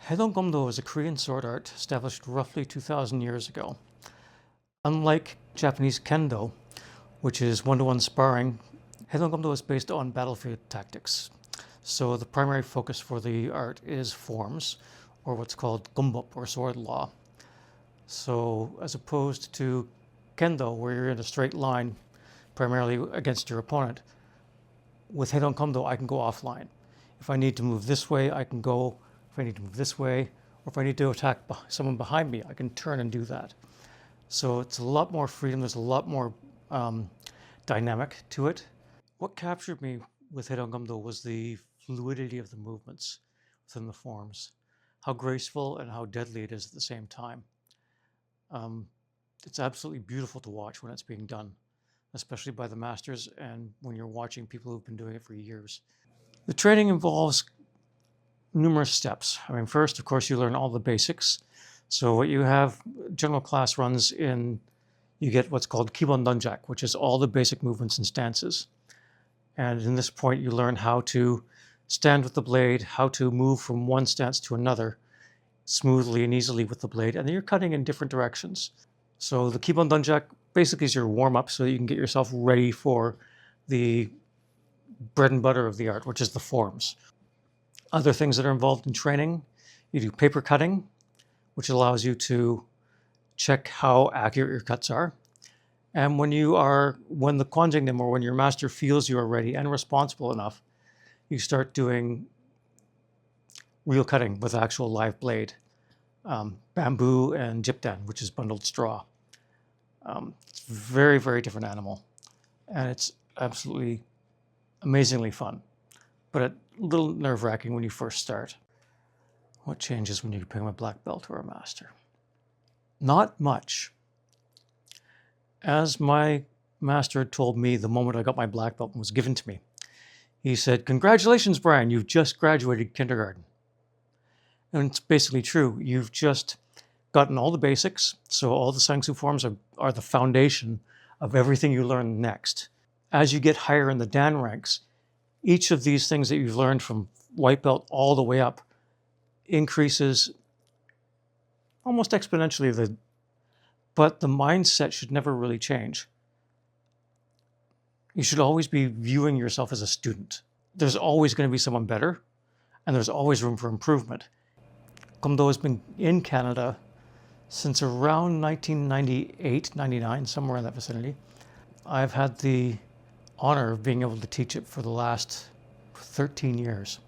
Haidong Gumdo is a Korean sword art established roughly 2,000 years ago. Unlike Japanese kendo, which is one-to-one sparring, Haidong Gumdo is based on battlefield tactics. So the primary focus for the art is forms, or what's called gumbop, or sword law. So as opposed to kendo, where you're in a straight line, primarily against your opponent, with Haidong Gumdo, I can go offline. If I need to move this way, I can go. If I need to move this way, or if I need to attack someone behind me, I can turn and do that. So it's a lot more freedom. There's a lot more dynamic to it. What captured me with Haidong Gumdo was the fluidity of the movements within the forms, how graceful and how deadly it is at the same time. It's absolutely beautiful to watch when it's being done, especially by the masters and when you're watching people who've been doing it for years. The training involves numerous steps. First, of course, you learn all the basics. So what you have, general class runs in, you get what's called Kibon Donjak, which is all the basic movements and stances. And in this point, you learn how to stand with the blade, how to move from one stance to another smoothly and easily with the blade, and then you're cutting in different directions. So the Kibon Donjak basically is your warm-up so that you can get yourself ready for the bread and butter of the art, which is the forms. Other things that are involved in training, you do paper cutting, which allows you to check how accurate your cuts are. And when the kwanjingnim, or when your master feels you are ready and responsible enough, you start doing real cutting with actual live blade, bamboo and jipdan, which is bundled straw. It's a very, very different animal, and it's absolutely amazingly fun, but a little nerve-wracking when you first start. What changes when you become a black belt or a master? Not much. As my master had told me the moment I got my black belt and was given to me, he said, "Congratulations, Brian, you've just graduated kindergarten." And it's basically true. You've just gotten all the basics. So all the Sangsu forms are the foundation of everything you learn next. As you get higher in the Dan ranks, each of these things that you've learned from white belt all the way up increases almost exponentially, but the mindset should never really change. You should always be viewing yourself as a student. There's always going to be someone better, and there's always room for improvement. Gumdo has been in Canada since around 1998, 99, somewhere in that vicinity. I've had the honor of being able to teach it for the last 13 years.